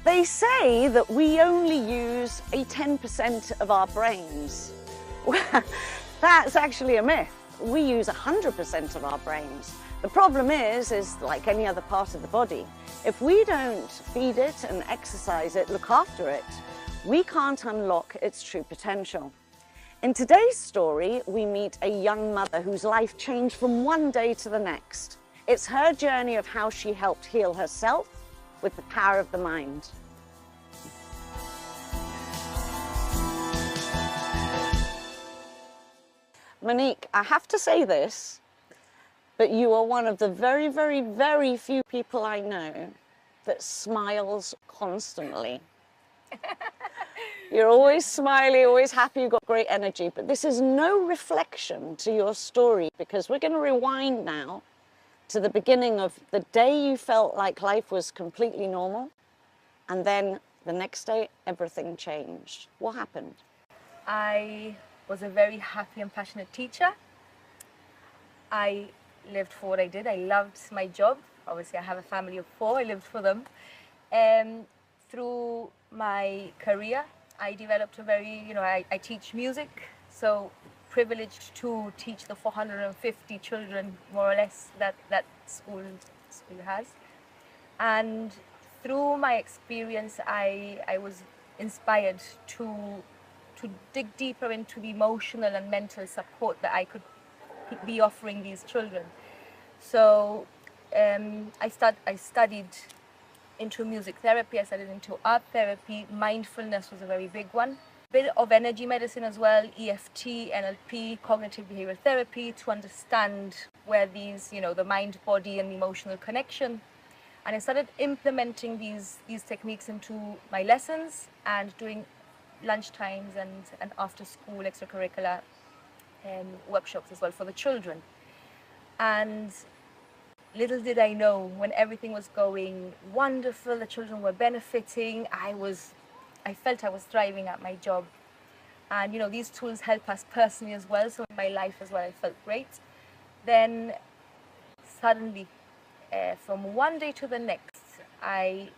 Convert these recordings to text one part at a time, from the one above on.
They say that we only use a 10% of our brains. Well, that's actually a myth. We use 100% of our brains. The problem is like any other part of the body, if we don't feed it and exercise it, look after it, we can't unlock its true potential. In today's story, we meet a young mother whose life changed from one day to the next. It's her journey of how she helped heal herself with the power of the mind. Monique, I have to say this, but you are one of the very, very, very few people I know that smiles constantly. You're always smiley, always happy, you've got great energy, but this is no reflection to your story, because we're going to rewind now to the beginning of the day you felt like life was completely normal, and then the next day everything changed. What happened? I was a very happy and passionate teacher. I lived for what I did. I loved my job. Obviously, I have a family of 4. I lived for them. Through my career, I developed a very, I teach music, so privileged to teach the 450 children, more or less, that school has. And through my experience, I was inspired to dig deeper into the emotional and mental support that I could be offering these children. So I studied into music therapy, I studied into art therapy, mindfulness was a very big one. A bit of energy medicine as well, EFT, NLP, cognitive behavioral therapy, to understand where these, the mind, body and emotional connection. And I started implementing these techniques into my lessons and doing lunch times and after school extracurricular workshops as well for the children. And little did I know, when everything was going wonderful, the children were benefiting, I felt I was thriving at my job. And these tools help us personally as well, so in my life as well I felt great. Then suddenly, from one day to the next, I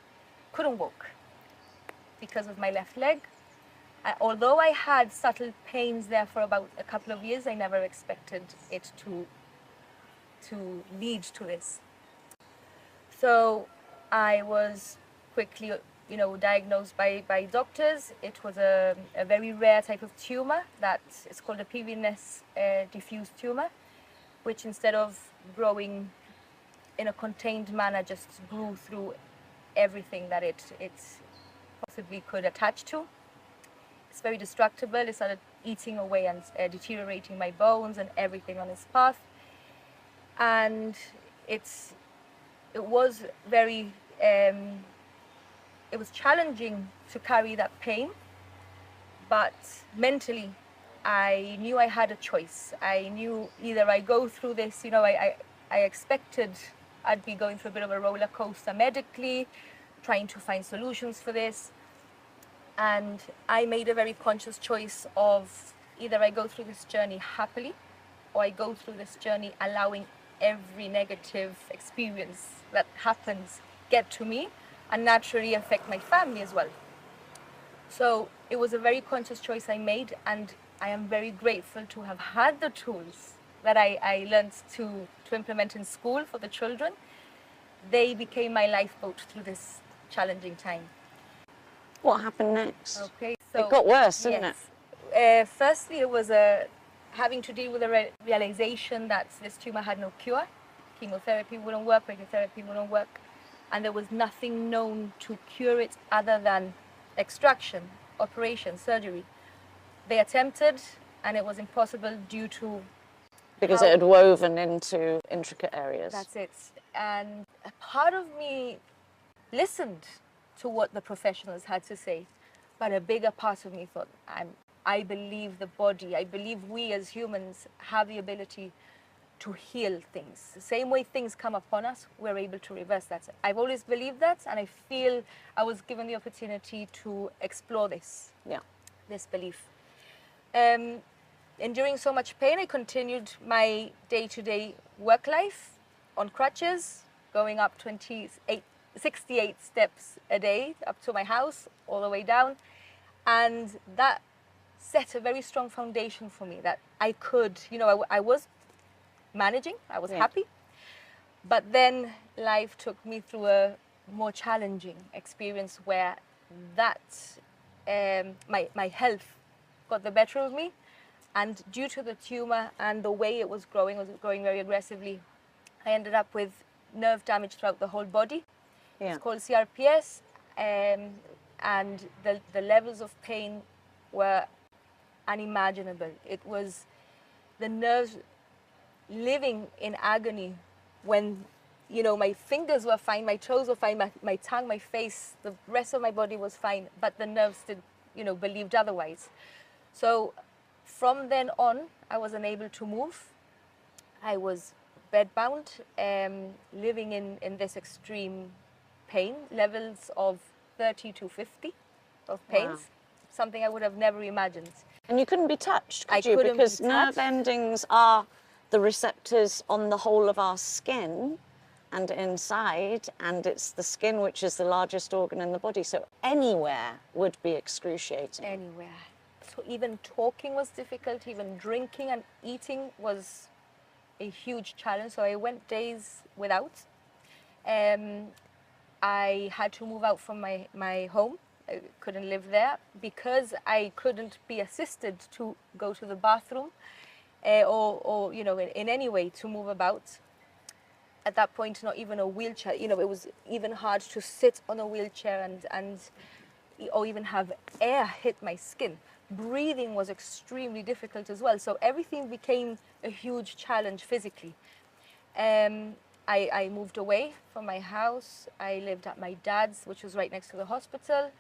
couldn't walk because of my left leg. Although I had subtle pains there for about a couple of years, I never expected it to lead to this. So I was quickly, diagnosed by doctors. It was a very rare type of tumor that is called a PVNS diffuse tumor, which instead of growing in a contained manner, just grew through everything that it possibly could attach to. It's very destructible. It started eating away and deteriorating my bones and everything on its path. And it was very, it was challenging to carry that pain, but mentally I knew I had a choice. I knew either I go through this, I expected I'd be going through a bit of a roller coaster medically, trying to find solutions for this. And I made a very conscious choice of either I go through this journey happily, or I go through this journey allowing every negative experience that happens get to me and naturally affect my family as well. So it was a very conscious choice I made, and I am very grateful to have had the tools that I learned to implement in school for the children. They became my lifeboat through this challenging time. What happened next? Okay, so it got worse, didn't it? Firstly, it was having to deal with the realization that this tumor had no cure. Chemotherapy wouldn't work, radiotherapy wouldn't work, and there was nothing known to cure it other than extraction, operation, surgery. They attempted, and it was impossible due to because it had woven into intricate areas. That's it. And a part of me listened to what the professionals had to say, but a bigger part of me thought, I believe the body, I believe we as humans have the ability to heal things. The same way things come upon us, we're able to reverse that. I've always believed that, and I feel I was given the opportunity to explore this belief. Enduring so much pain, I continued my day-to-day work life on crutches, going up 28 68 steps a day up to my house, all the way down. And that set a very strong foundation for me that I could, I was managing, I was happy. But then life took me through a more challenging experience where that my health got the better of me, and due to the tumor and the way it was growing very aggressively, I ended up with nerve damage throughout the whole body. It's called CRPS, and the levels of pain were unimaginable. It was the nerves living in agony when, my fingers were fine, my toes were fine, my tongue, my face, the rest of my body was fine, but the nerves did, believed otherwise. So from then on, I was unable to move. I was bedbound, living in this extreme pain, levels of 30 to 50 of pains, wow. Something I would have never imagined. And you couldn't be touched, could you? Couldn't because be nerve endings are the receptors on the whole of our skin and inside, and it's the skin which is the largest organ in the body, so anywhere would be excruciating. Anywhere. So even talking was difficult, even drinking and eating was a huge challenge. So I went days without. I had to move out from my home. I couldn't live there because I couldn't be assisted to go to the bathroom or in any way to move about. At that point, not even a wheelchair. It was even hard to sit on a wheelchair and or even have air hit my skin. Breathing was extremely difficult as well. So everything became a huge challenge physically. I moved away from my house. I lived at my dad's, which was right next to the hospital.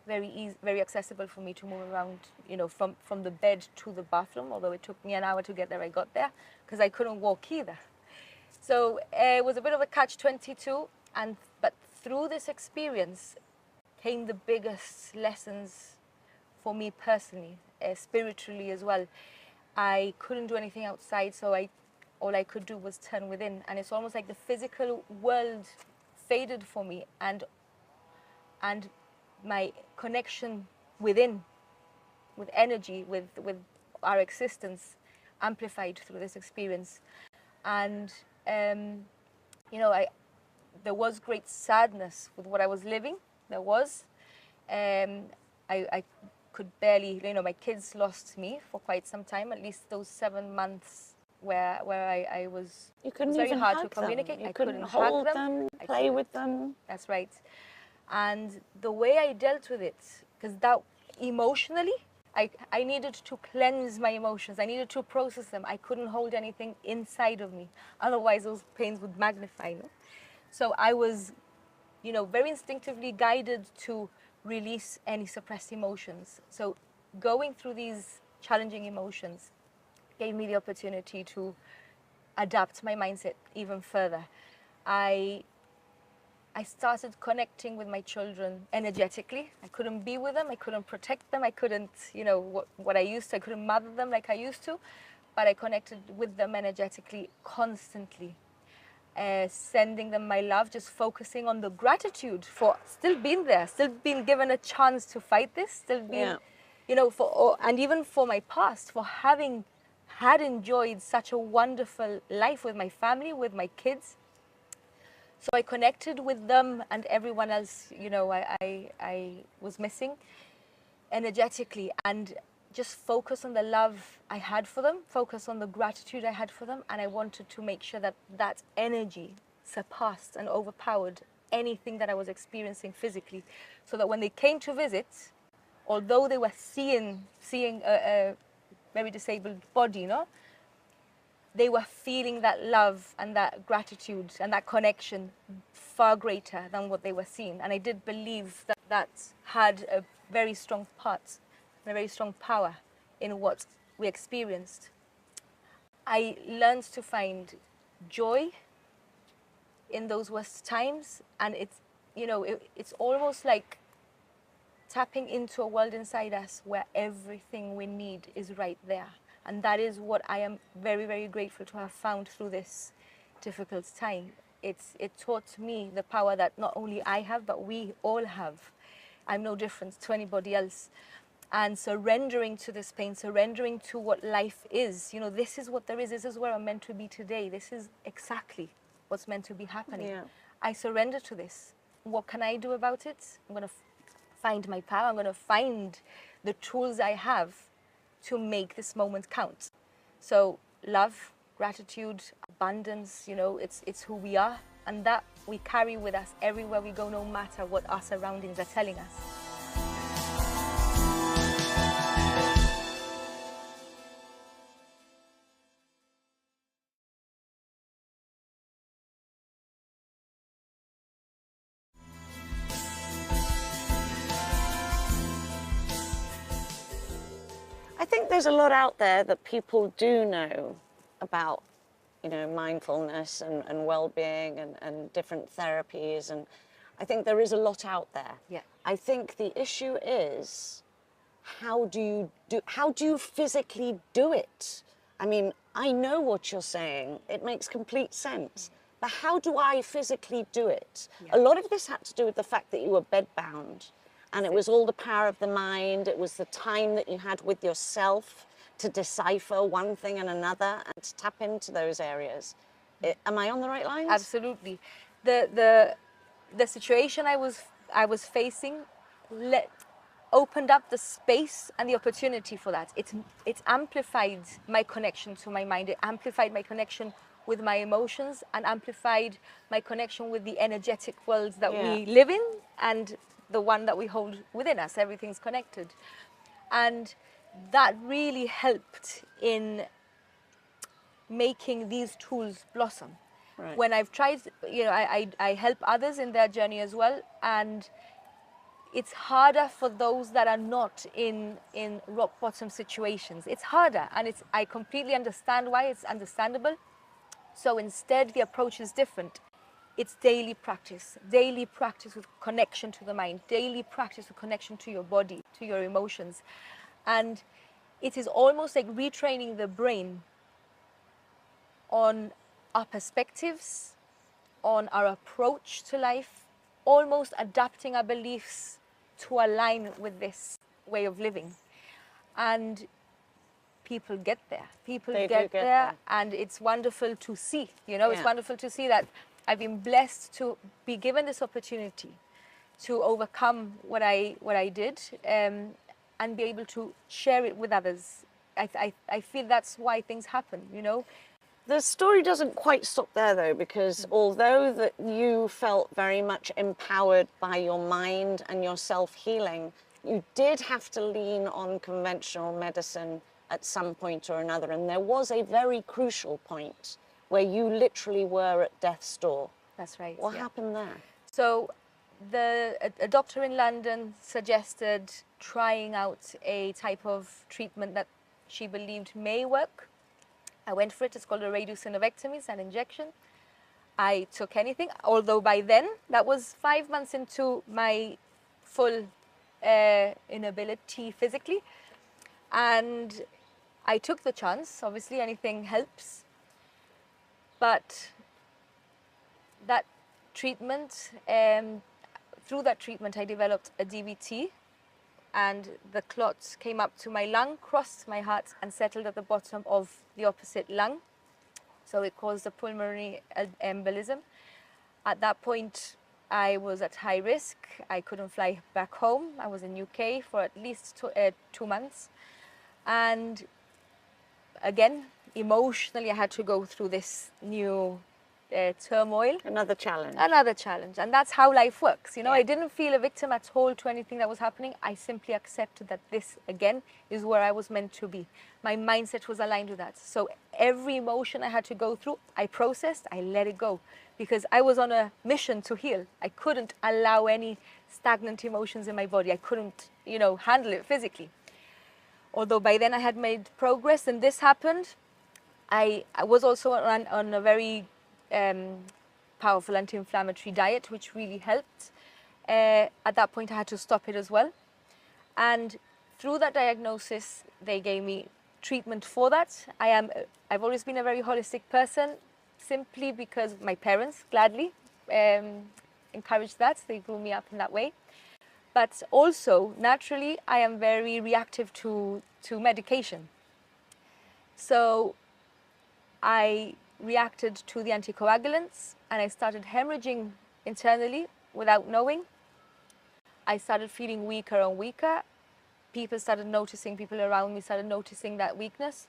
Very easy, very accessible for me to move around, from the bed to the bathroom, although it took me an hour to get there. I got there because I couldn't walk either. So it was a bit of a catch-22, but through this experience came the biggest lessons for me personally, spiritually as well. I couldn't do anything outside, so all I could do was turn within, and it's almost like the physical world faded for me, and my connection within, with energy, with our existence, amplified through this experience. And there was great sadness with what I was living. There was. I could barely, my kids lost me for quite some time, at least those 7 months where I was, you couldn't it was very even hard hug to communicate. Them. You I couldn't hold them, play with them. That's right. And the way I dealt with it, because that emotionally, I needed to cleanse my emotions. I needed to process them. I couldn't hold anything inside of me. Otherwise, those pains would magnify. No? So I was, very instinctively guided to release any suppressed emotions. So going through these challenging emotions gave me the opportunity to adapt my mindset even further. I started connecting with my children energetically. I couldn't be with them. I couldn't protect them. I couldn't, what I used to. I couldn't mother them like I used to. But I connected with them energetically constantly, sending them my love, just focusing on the gratitude for still being there, still being given a chance to fight this, still being, and even for my past, for having had enjoyed such a wonderful life with my family, with my kids. So I connected with them and everyone else, I was missing energetically, and just focus on the love I had for them, focus on the gratitude I had for them, and I wanted to make sure that that energy surpassed and overpowered anything that I was experiencing physically, so that when they came to visit, although they were seeing a very disabled body, they were feeling that love and that gratitude and that connection far greater than what they were seeing. And I did believe that that had a very strong part and a very strong power in what we experienced. I learned to find joy in those worst times, and it's almost like tapping into a world inside us where everything we need is right there. And that is what I am very, very grateful to have found through this difficult time. it taught me the power that not only I have, but we all have. I'm no different to anybody else. And surrendering to this pain, surrendering to what life is. You know, this is what there is. This is where I'm meant to be today. This is exactly what's meant to be happening. Yeah. I surrender to this. What can I do about it? I'm going to find my power. I'm going to find the tools I have to make this moment count. So love, gratitude, abundance, you know, it's who we are. And that we carry with us everywhere we go, no matter what our surroundings are telling us. I think there's a lot out there that people do know about, you know, mindfulness and well-being and different therapies, and I think there is a lot out there. Yeah. I think the issue is how do you physically do it? I mean, I know what you're saying. It makes complete sense. But how do I physically do it? Yeah. A lot of this had to do with the fact that you were bedbound. And it was all the power of the mind. It was the time that you had with yourself to decipher one thing and another and to tap into those areas. Am I on the right lines? Absolutely. The situation I was facing opened up the space and the opportunity for that. It amplified my connection to my mind. It amplified my connection with my emotions and amplified my connection with the energetic worlds that we live in and the one that we hold within us. Everything's connected. And that really helped in making these tools blossom. Right. When I've tried, you know, I help others in their journey as well, and it's harder for those that are not in rock bottom situations. It's harder, and I completely understand why. It's understandable. So instead, the approach is different. It's daily practice with connection to the mind, daily practice with connection to your body, to your emotions. And it is almost like retraining the brain on our perspectives, on our approach to life, almost adapting our beliefs to align with this way of living. And people get there. People get there, and it's wonderful to see. You know, it's wonderful to see that I've been blessed to be given this opportunity to overcome what I did and be able to share it with others. I feel that's why things happen, you know. The story doesn't quite stop there, though, because although that you felt very much empowered by your mind and your self-healing, you did have to lean on conventional medicine at some point or another, and there was a very crucial point where you literally were at death's door. That's right. What happened there? So a doctor in London suggested trying out a type of treatment that she believed may work. I went for it. It's called a radiosynovectomy. It's an injection. I took anything, although by then, that was 5 months into my full inability physically. And I took the chance. Obviously, anything helps. But that treatment, through that treatment, I developed a DVT, and the clots came up to my lung, crossed my heart, and settled at the bottom of the opposite lung. So it caused a pulmonary embolism. At that point, I was at high risk. I couldn't fly back home. I was in UK for at least 2 months. And again, emotionally, I had to go through this new turmoil. Another challenge. Another challenge. And that's how life works. You know, I didn't feel a victim at all to anything that was happening. I simply accepted that this, again, is where I was meant to be. My mindset was aligned with that. So every emotion I had to go through, I processed, I let it go. Because I was on a mission to heal. I couldn't allow any stagnant emotions in my body. I couldn't, you know, handle it physically. Although by then I had made progress and this happened, I was also on a very powerful anti-inflammatory diet, which really helped. At that point, I had to stop it as well. And through that diagnosis, they gave me treatment for that. I've always been a very holistic person. simply because my parents gladly encouraged that. They grew me up in that way. But also, naturally, I am very reactive to medication. So I reacted to the anticoagulants and I started hemorrhaging internally without knowing. I started feeling weaker and weaker. People around me started noticing that weakness.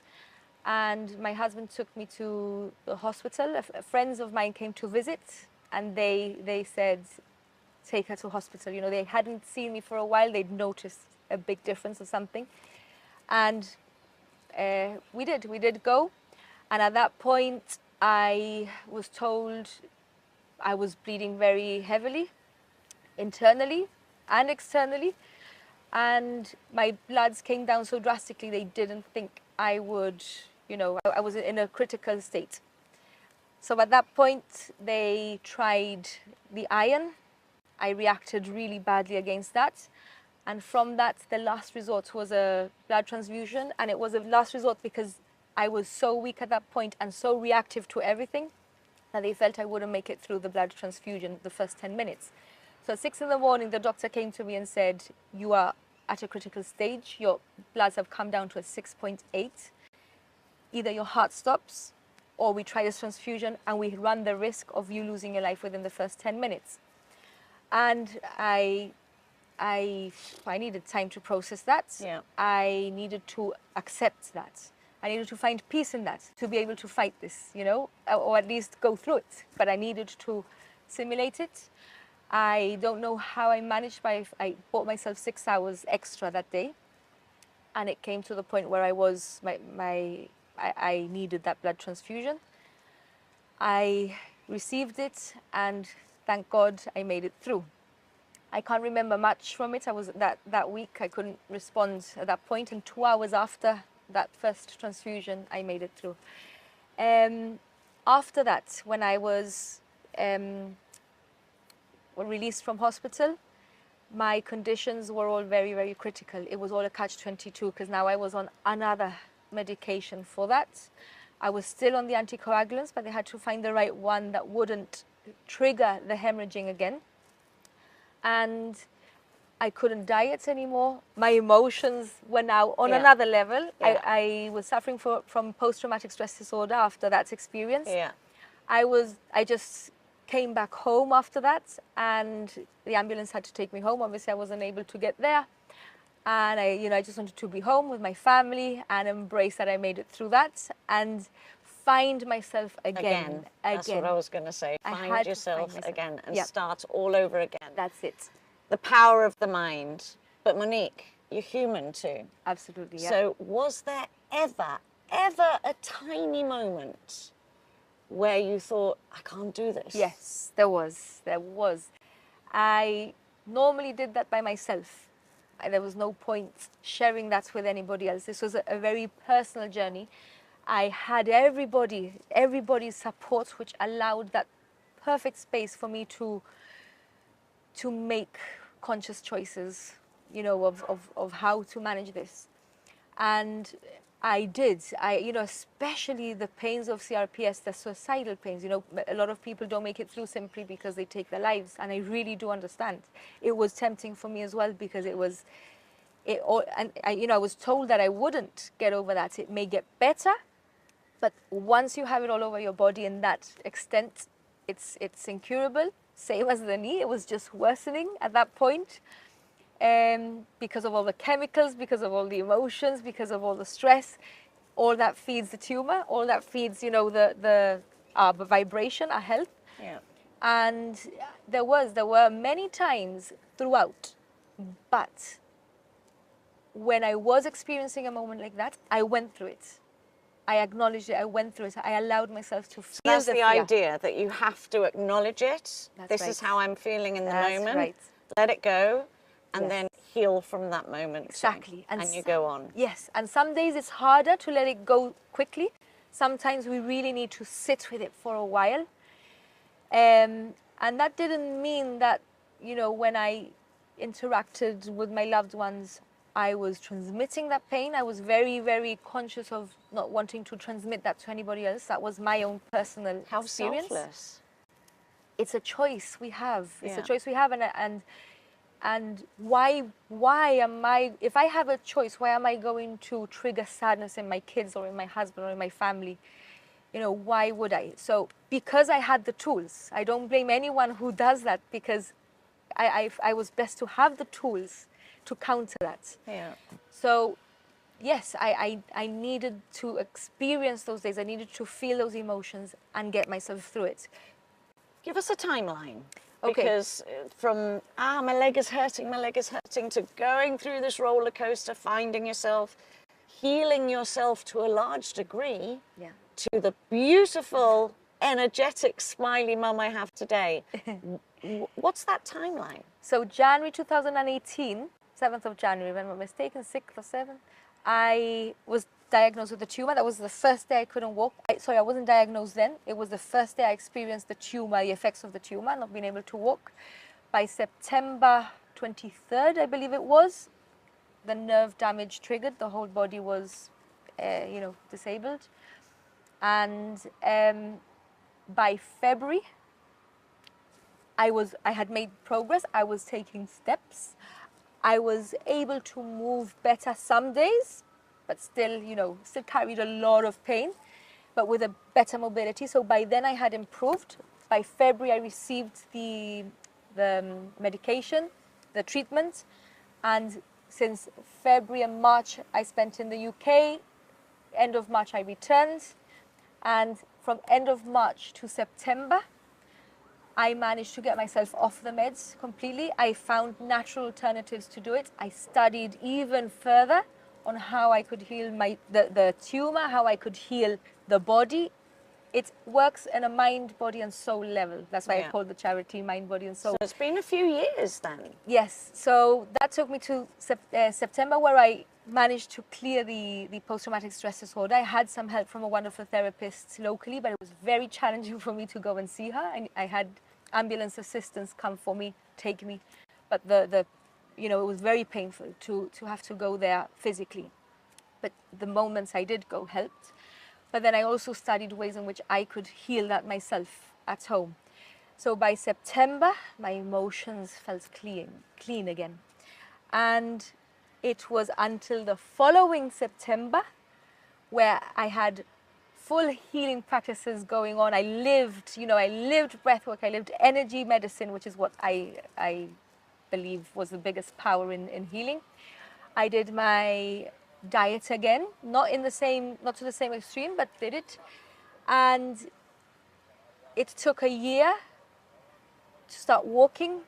And my husband took me to the hospital. Friends of mine came to visit and they said, take her to hospital. You know, they hadn't seen me for a while. They'd noticed a big difference or something. And we did go. And at that point, I was told I was bleeding very heavily, internally and externally. And my bloods came down so drastically, they didn't think I would, you know, I was in a critical state. So at that point, they tried the iron. I reacted really badly against that. And from that, the last resort was a blood transfusion. And it was a last resort because I was so weak at that point and so reactive to everything that they felt I wouldn't make it through the blood transfusion the first 10 minutes. So at 6 in the morning, the doctor came to me and said, you are at a critical stage. Your bloods have come down to a 6.8. Either your heart stops or we try this transfusion and we run the risk of you losing your life within the first 10 minutes. And I needed time to process that. Yeah. I needed to accept that. I needed to find peace in that to be able to fight this, you know, or at least go through it. But I needed to simulate it. I don't know how I managed, but I bought myself 6 hours extra that day. And it came to the point where I needed that blood transfusion. I received it and thank God I made it through. I can't remember much from it. I was that week, I couldn't respond at that point. And 2 hours after that first transfusion, I made it through. After that, when I was released from hospital, my conditions were all very, very critical. It was all a catch-22 because now I was on another medication for that. I was still on the anticoagulants, but they had to find the right one that wouldn't trigger the hemorrhaging again. And I couldn't diet anymore. My emotions were now on another level. Yeah. I was suffering from post-traumatic stress disorder after that experience. Yeah. I just came back home after that, and the ambulance had to take me home. Obviously, I wasn't able to get there. And I just wanted to be home with my family and embrace that I made it through that and find myself again. That's what I was going to say. Find yourself again and start all over again. That's it. The power of the mind. But Monique, you're human too. Absolutely, yeah. So was there ever a tiny moment where you thought, I can't do this? Yes, there was. I normally did that by myself. There was no point sharing that with anybody else. This was a very personal journey. I had everybody's support, which allowed that perfect space for me to make conscious choices, you know, of how to manage this. And I did. Especially the pains of CRPS, the suicidal pains. You know, a lot of people don't make it through simply because they take their lives, and I really do understand. It was tempting for me as well because I was told that I wouldn't get over that. It may get better, but once you have it all over your body in that extent, it's incurable. Same as the knee, it was just worsening at that point. Because of all the chemicals, because of all the emotions, because of all the stress, all that feeds the tumor, all that feeds, you know, the vibration, our health. Yeah. And there were many times throughout, but when I was experiencing a moment like that, I went through it. I acknowledged it, I went through it, I allowed myself to feel That's the fear. idea, that you have to acknowledge it. This is how I'm feeling in the moment. Right. Let it go. And then heal from that moment. Exactly. And you go on. Yes. And some days it's harder to let it go quickly. Sometimes we really need to sit with it for a while. And that didn't mean that, you know, when I interacted with my loved ones, I was transmitting that pain. I was very, very conscious of not wanting to transmit that to anybody else. That was my own personal How experience. selfless. It's a choice we have. It's Yeah. a choice we have, and why am I? If I have a choice, why am I going to trigger sadness in my kids or in my husband or in my family? You know, why would I? So because I had the tools, I don't blame anyone who does that, because I was blessed to have the tools to counter that. Yeah. So yes, I needed to experience those days. I needed to feel those emotions and get myself through it. Give us a timeline. Okay. Because from, my leg is hurting, to going through this roller coaster, finding yourself, healing yourself to a large degree, Yeah. to the beautiful, energetic, smiley mum I have today. What's that timeline? So January 2018, 7th of January, if I'm not mistaken, 6th or 7th, I was diagnosed with a tumor. That was the first day I couldn't walk. Sorry, I wasn't diagnosed then. It was the first day I experienced the tumor, the effects of the tumor, not being able to walk. By September 23rd, I believe it was, the nerve damage triggered. The whole body was, disabled. And by February, I had made progress. I was taking steps. I was able to move better some days, but still, still carried a lot of pain, but with a better mobility. So by then I had improved. By February, I received the medication, the treatment, and since February and March, I spent in the UK. End of March, I returned, and from end of March to September, I managed to get myself off the meds completely. I found natural alternatives to do it. I studied even further on how I could heal the tumor, how I could heal the body. It works in a mind, body and soul level. That's why I call the charity Mind, Body and Soul. So it's been a few years then. Yes, so that took me to September, where I managed to clear the post-traumatic stress disorder. I had some help from a wonderful therapist locally, but it was very challenging for me to go and see her. And I had ambulance assistance come for me, take me, but it was very painful to have to go there physically. But the moments I did go helped. But then I also studied ways in which I could heal that myself at home. So by September, my emotions felt clean again. And it was until the following September where I had full healing practices going on. I lived breathwork, I lived energy medicine, which is what I believe was the biggest power in healing. I did my diet again, not to the same extreme, but did it. And it took a year to start walking,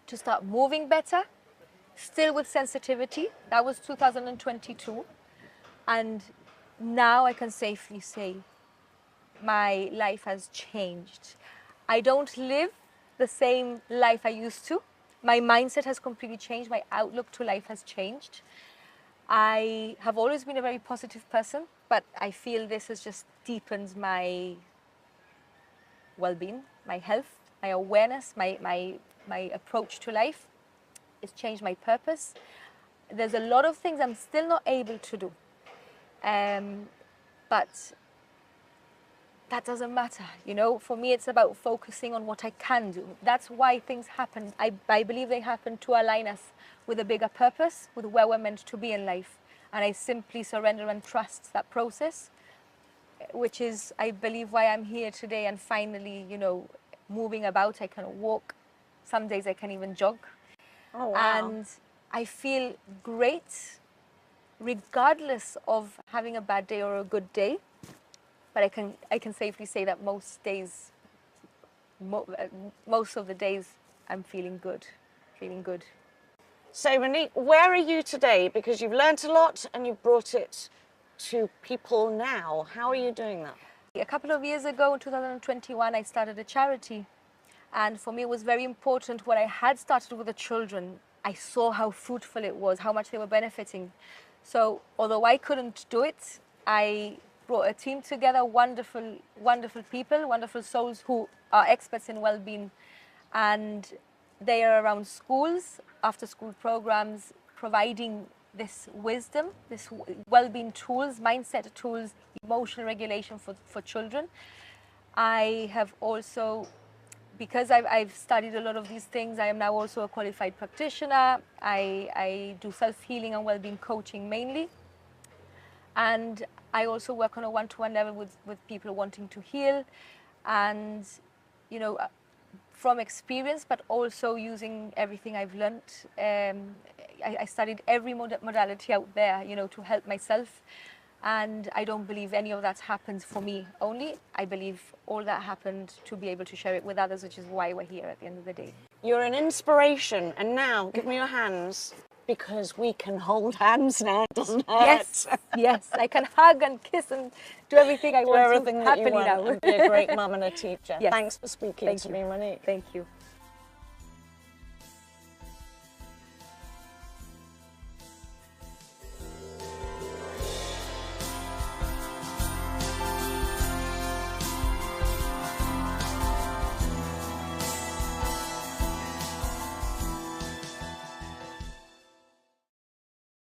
to start moving better, still with sensitivity. That was 2022. And now I can safely say my life has changed. I don't live the same life I used to. My mindset has completely changed. My outlook to life has changed. I have always been a very positive person, but I feel this has just deepened my well-being, my health, my awareness, my approach to life. It's changed my purpose. There's a lot of things I'm still not able to do, but that doesn't matter. For me, it's about focusing on what I can do. That's why things happen. I believe they happen to align us with a bigger purpose, with where we're meant to be in life. And I simply surrender and trust that process, which is, I believe, why I'm here today and finally, moving about. I can walk. Some days I can even jog. Oh, wow. And I feel great regardless of having a bad day or a good day. But I can safely say that most days, most of the days, I'm feeling good. So Monique, where are you today? Because you've learnt a lot and you've brought it to people now. How are you doing that? A couple of years ago, in 2021, I started a charity. And for me, it was very important when I had started with the children. I saw how fruitful it was, how much they were benefiting. So although I couldn't do it, I brought a team together, wonderful people, wonderful souls who are experts in well-being. And they are around schools, after-school programs, providing this wisdom, this well-being tools, mindset tools, emotional regulation for children. I have also, because I've studied a lot of these things, I am now also a qualified practitioner. I do self-healing and well-being coaching mainly. And I also work on a one-to-one level with people wanting to heal. And, you know, from experience, but also using everything I've learned. I studied every modality out there, you know, to help myself. And I don't believe any of that happens for me only. I believe all that happened to be able to share it with others, which is why we're here at the end of the day. You're an inspiration. And now, give me your hands, because we can hold hands now, doesn't it? Yes, yes. I can hug and kiss and do everything I want everything to that you happily want now. and be a great mum and a teacher. Yes. Thanks for speaking Thank to you. me, Monique. Thank you.